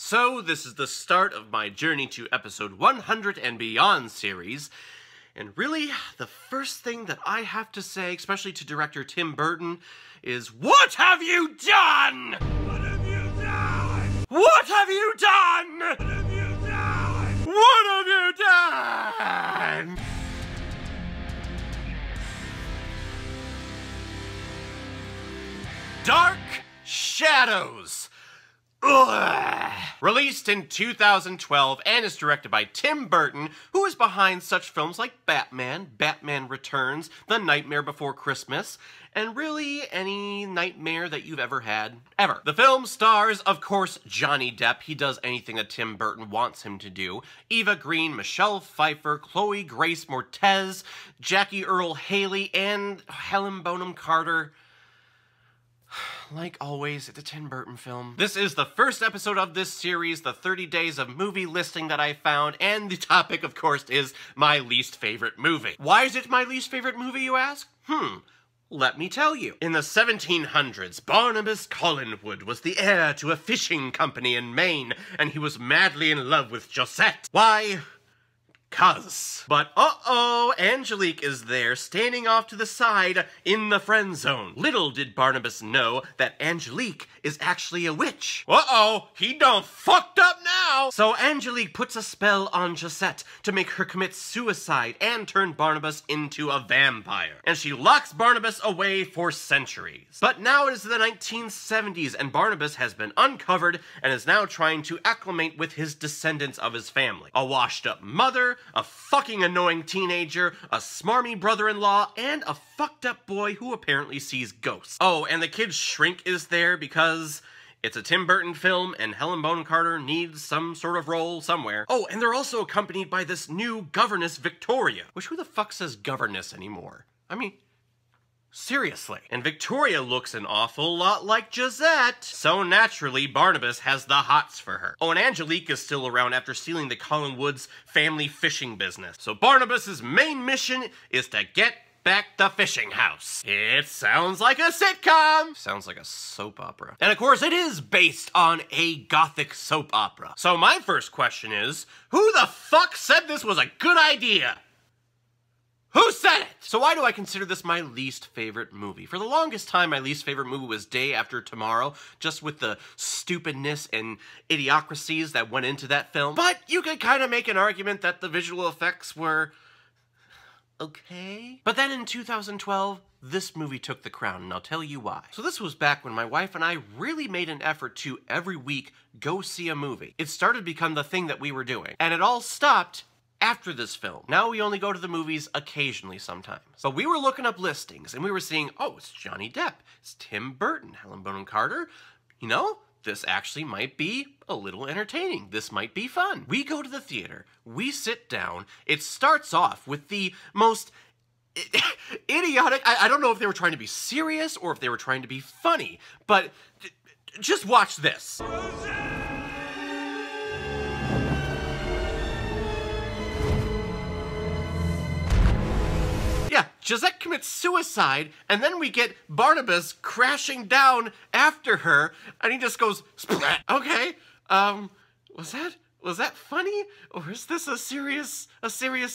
So this is the start of my journey to episode 100 and beyond series, and really, the first thing that I have to say, especially to director Tim Burton, is what have you done? What have you done? What have you done? What have you done? What have you done? Dark Shadows. Ugh. Released in 2012 and is directed by Tim Burton, who is behind such films like Batman, Batman Returns, The Nightmare Before Christmas, and really any nightmare that you've ever had, ever. The film stars, of course, Johnny Depp. He does anything that Tim Burton wants him to do. Eva Green, Michelle Pfeiffer, Chloe Grace Mortez, Jackie Earle Haley, and Helena Bonham Carter. Like always, it's a Tim Burton film. This is the first episode of this series, the 30 days of movie listing that I found, and the topic, of course, is my least favorite movie. Why is it my least favorite movie, you ask? Let me tell you. In the 1700s, Barnabas Collingwood was the heir to a fishing company in Maine, and he was madly in love with Josette. Why? But Angelique is there, standing off to the side in the friend zone. Little did Barnabas know that Angelique is actually a witch. He done fucked up now! So Angelique puts a spell on Josette to make her commit suicide and turn Barnabas into a vampire. And she locks Barnabas away for centuries. But now it is the 1970s, and Barnabas has been uncovered and is now trying to acclimate with his descendants of his family. A washed-up mother, a fucking annoying teenager, a smarmy brother-in-law, and a fucked up boy who apparently sees ghosts. Oh, and the kid's shrink is there because it's a Tim Burton film and Helena Bonham Carter needs some sort of role somewhere. Oh, and they're also accompanied by this new governess, Victoria. Which who the fuck says governess anymore? I mean, seriously. And Victoria looks an awful lot like Josette. So naturally, Barnabas has the hots for her. Oh, and Angelique is still around after stealing the Collingwoods' family fishing business. So Barnabas's main mission is to get back the fishing house. It sounds like a sitcom. Sounds like a soap opera. And of course, it is based on a gothic soap opera. So my first question is, who the fuck said this was a good idea? Who said it? So why do I consider this my least favorite movie? For the longest time, my least favorite movie was Day After Tomorrow, just with the stupidness and idiocracies that went into that film. But you could kind of make an argument that the visual effects were okay. But then in 2012, this movie took the crown, and I'll tell you why. So this was back when my wife and I really made an effort to, every week, go see a movie. It started to become the thing that we were doing. And it all stopped after this film. Now we only go to the movies occasionally sometimes. But we were looking up listings, and we were seeing, oh, it's Johnny Depp, it's Tim Burton, Helena Bonham Carter. You know, this actually might be a little entertaining. This might be fun. We go to the theater, we sit down, it starts off with the most idiotic, I don't know if they were trying to be serious or if they were trying to be funny, but just watch this. Yeah, Josette commits suicide, and then we get Barnabas crashing down after her, and he just goes, splat. Okay, was that funny? Or is this a serious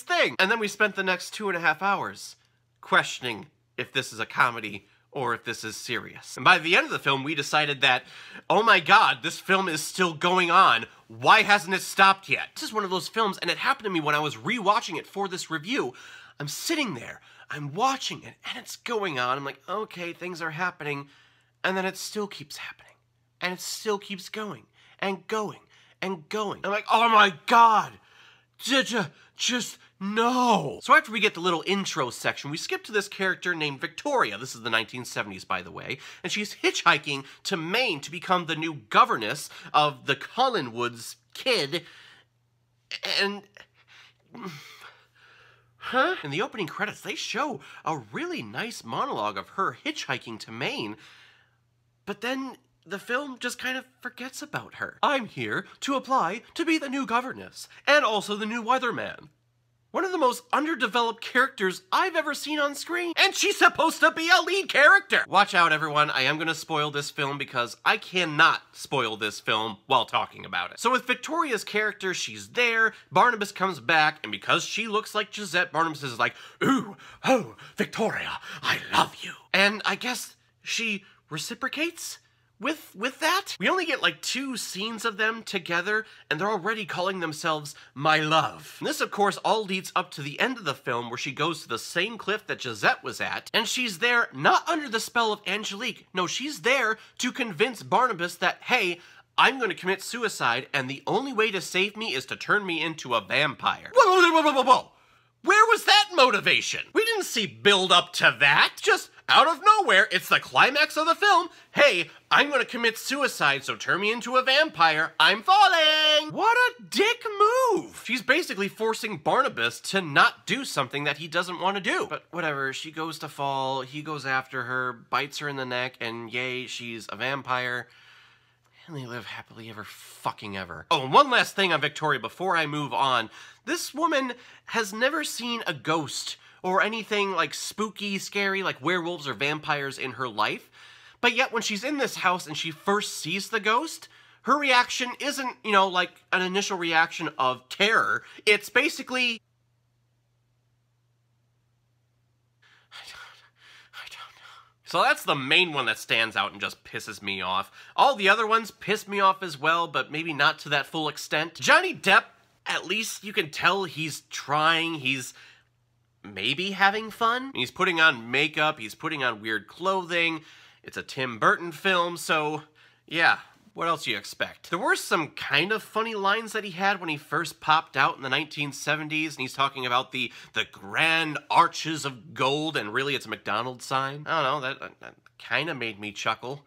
thing? And then we spent the next 2.5 hours questioning if this is a comedy or if this is serious. And by the end of the film, we decided that, oh my god, this film is still going on. Why hasn't it stopped yet? This is one of those films, and it happened to me when I was rewatching it for this review. I'm sitting there, I'm watching it, and it's going on. I'm like, okay, things are happening, and then it still keeps happening. And it still keeps going, and going, and going. I'm like, oh my god, just no. So after we get the little intro section, we skip to this character named Victoria. This is the 1970s, by the way, and she's hitchhiking to Maine to become the new governess of the Collingwoods kid, and in the opening credits, they show a really nice monologue of her hitchhiking to Maine, but then the film just kind of forgets about her. I'm here to apply to be the new governess, and also the new weatherman. One of the most underdeveloped characters I've ever seen on screen. And she's supposed to be a lead character! Watch out, everyone. I am gonna spoil this film because I cannot spoil this film while talking about it. So with Victoria's character, she's there, Barnabas comes back, and because she looks like Gisette, Barnabas is like, ooh, oh, Victoria, I love you. And I guess she reciprocates with that. We only get like 2 scenes of them together, and they're already calling themselves my love. And this, of course, all leads up to the end of the film where she goes to the same cliff that Gisette was at, and she's there not under the spell of Angelique. No, she's there to convince Barnabas that, hey, I'm going to commit suicide, and the only way to save me is to turn me into a vampire. Whoa, whoa, whoa, whoa, whoa, whoa. Where was that motivation? We didn't see build up to that. Just out of nowhere, it's the climax of the film. Hey, I'm gonna commit suicide, so turn me into a vampire. I'm falling! What a dick move! She's basically forcing Barnabas to not do something that he doesn't want to do. But whatever, she goes to fall, he goes after her, bites her in the neck, and yay, she's a vampire. And they live happily ever fucking ever. Oh, and one last thing on Victoria before I move on. This woman has never seen a ghost or anything like spooky, scary, like werewolves or vampires in her life. But yet when she's in this house and she first sees the ghost, her reaction isn't, you know, like an initial reaction of terror. It's basically, so that's the main one that stands out and just pisses me off. All the other ones piss me off as well, but maybe not to that full extent. Johnny Depp, at least you can tell he's trying, he's maybe having fun. He's putting on makeup, he's putting on weird clothing. It's a Tim Burton film, so yeah. What else do you expect? There were some kind of funny lines that he had when he first popped out in the 1970s, and he's talking about the grand arches of gold, and really it's a McDonald's sign. I don't know, that kind of made me chuckle,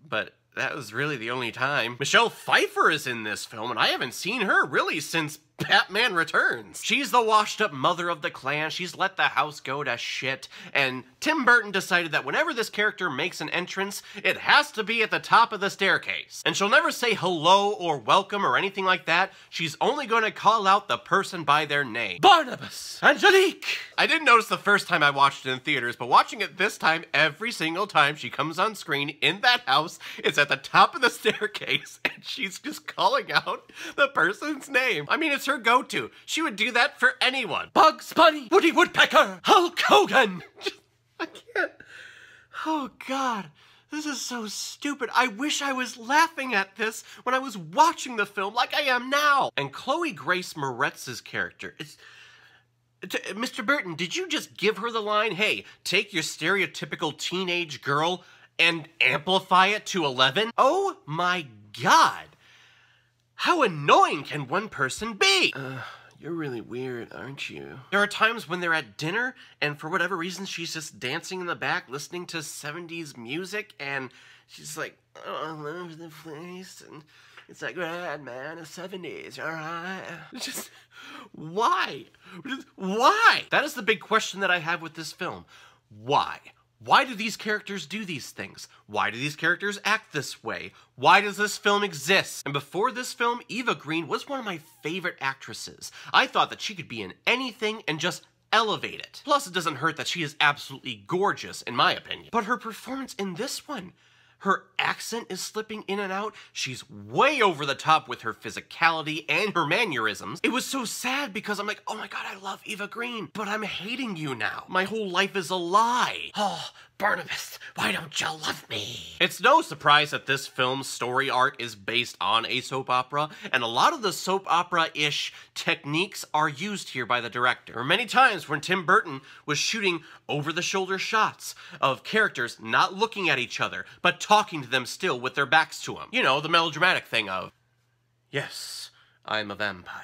but that was really the only time. Michelle Pfeiffer is in this film, and I haven't seen her really since Batman Returns. She's the washed-up mother of the clan. She's let the house go to shit, and Tim Burton decided that whenever this character makes an entrance, it has to be at the top of the staircase. And she'll never say hello or welcome or anything like that. She's only going to call out the person by their name. Barnabas! Angelique! I didn't notice the first time I watched it in theaters, but watching it this time, every single time she comes on screen in that house, it's at the top of the staircase, and she's just calling out the person's name. I mean, it's her go-to. She would do that for anyone. Bugs Bunny, Woody Woodpecker, Hulk Hogan. I can't. Oh God, this is so stupid. I wish I was laughing at this when I was watching the film like I am now. And Grace Mortez's character, Mr. Burton, did you just give her the line, hey, take your stereotypical teenage girl and amplify it to 11? Oh my God. How annoying can one person be? You're really weird, aren't you? There are times when they're at dinner, and for whatever reason, she's just dancing in the back, listening to 70s music, and she's like, oh, I love the place, and it's like, right, man, the 70s, all right? Just, why? Why? That is the big question that I have with this film. Why? Why do these characters do these things? Why do these characters act this way? Why does this film exist? And before this film, Eva Green was one of my favorite actresses. I thought that she could be in anything and just elevate it. Plus, it doesn't hurt that she is absolutely gorgeous, in my opinion. But her performance in this one, her accent is slipping in and out. She's way over the top with her physicality and her mannerisms. It was so sad because I'm like, oh my God, I love Eva Green, but I'm hating you now. My whole life is a lie. Oh, Barnabas, why don't you love me? It's no surprise that this film's story arc is based on a soap opera, and a lot of the soap opera-ish techniques are used here by the director. There were many times when Tim Burton was shooting over-the-shoulder shots of characters not looking at each other, but talking to them still with their backs to him. You know, the melodramatic thing of, yes, I'm a vampire.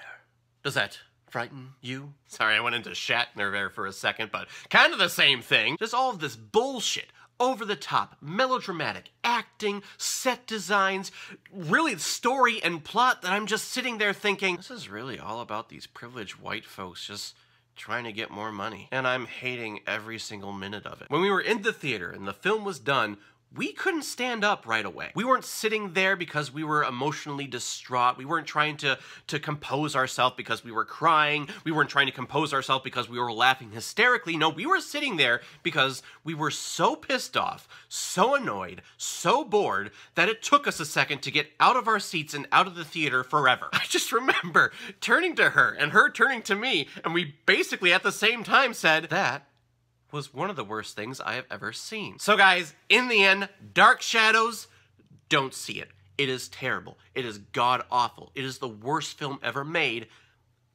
Does that frighten you? Sorry, I went into Shatner there for a second, but kind of the same thing. Just all of this bullshit, over the top, melodramatic acting, set designs, really story and plot that I'm just sitting there thinking, this is really all about these privileged white folks just trying to get more money. And I'm hating every single minute of it. When we were in the theater and the film was done, we couldn't stand up right away. We weren't sitting there because we were emotionally distraught. We weren't trying to compose ourselves because we were crying. We weren't trying to compose ourselves because we were laughing hysterically. No, we were sitting there because we were so pissed off, so annoyed, so bored that it took us a second to get out of our seats and out of the theater forever. I just remember turning to her and her turning to me, and we basically at the same time said, "That was one of the worst things I have ever seen." So guys, in the end, Dark Shadows, don't see it. It is terrible. It is god-awful. It is the worst film ever made,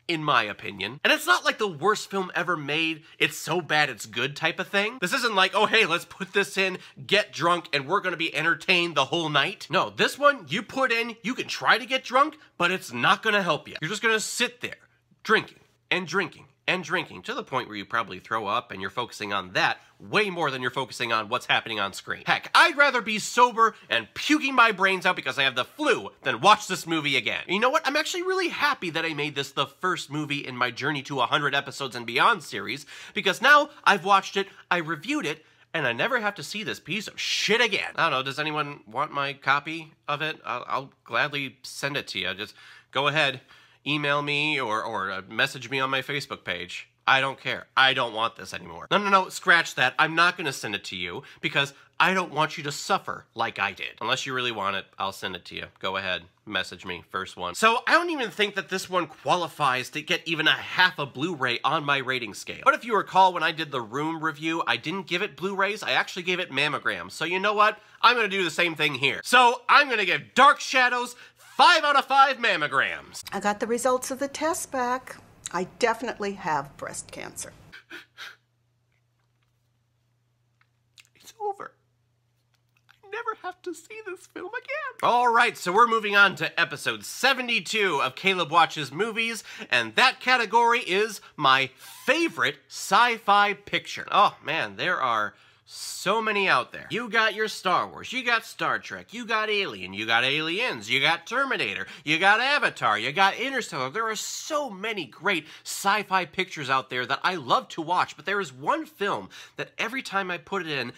in my opinion. And it's not like the worst film ever made, it's so bad it's good type of thing. This isn't like, oh hey, let's put this in, get drunk, and we're gonna be entertained the whole night. No, this one, you put in, you can try to get drunk, but it's not gonna help you. You're just gonna sit there, drinking, and drinking, and drinking, to the point where you probably throw up and you're focusing on that way more than you're focusing on what's happening on screen. Heck, I'd rather be sober and puking my brains out because I have the flu than watch this movie again. And you know what? I'm actually really happy that I made this the first movie in my Journey to 100 Episodes and Beyond series, because now I've watched it, I reviewed it, and I never have to see this piece of shit again. I don't know, does anyone want my copy of it? I'll gladly send it to you. Just go ahead. Email me or message me on my Facebook page. I don't care. I don't want this anymore. No, scratch that. I'm not gonna send it to you because I don't want you to suffer like I did. Unless you really want it, I'll send it to you. Go ahead, message me, first one. So I don't even think that this one qualifies to get even a half a Blu-ray on my rating scale. But if you recall, when I did the Room review, I didn't give it Blu-rays, I actually gave it mammograms. So you know what? I'm gonna do the same thing here. So I'm gonna give Dark Shadows 5 out of 5 mammograms. I got the results of the test back. I definitely have breast cancer. It's over. I never have to see this film again. All right, so we're moving on to episode 72 of Caleb Watches Movies, and that category is my favorite sci-fi picture. Oh man, there are so many out there. You got your Star Wars, you got Star Trek, you got Alien, you got Aliens, you got Terminator, you got Avatar, you got Interstellar. There are so many great sci-fi pictures out there that I love to watch, but there is one film that every time I put it in,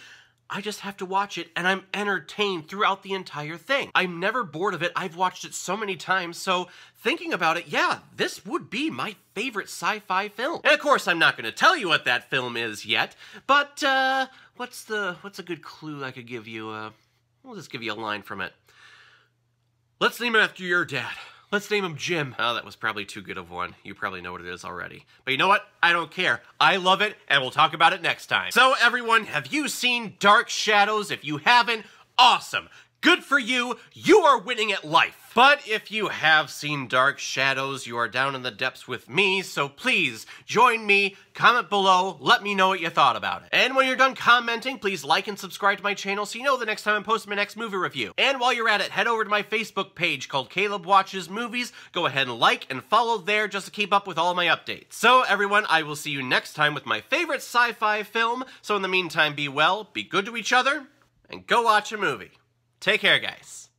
I just have to watch it and I'm entertained throughout the entire thing. I'm never bored of it. I've watched it so many times, so thinking about it, yeah, this would be my favorite sci-fi film. And of course, I'm not going to tell you what that film is yet, but what's a good clue I could give you? We'll just give you a line from it. Let's name it after your dad. Let's name him Jim. Oh, that was probably too good of one. You probably know what it is already. But you know what? I don't care. I love it, and we'll talk about it next time. So everyone, have you seen Dark Shadows? If you haven't, awesome. Good for you. You are winning at life. But if you have seen Dark Shadows, you are down in the depths with me, so please join me, comment below, let me know what you thought about it. And when you're done commenting, please like and subscribe to my channel so you know the next time I'm posting my next movie review. And while you're at it, head over to my Facebook page called Caleb Watches Movies. Go ahead and like and follow there just to keep up with all my updates. So everyone, I will see you next time with my favorite sci-fi film. So in the meantime, be well, be good to each other, and go watch a movie. Take care, guys.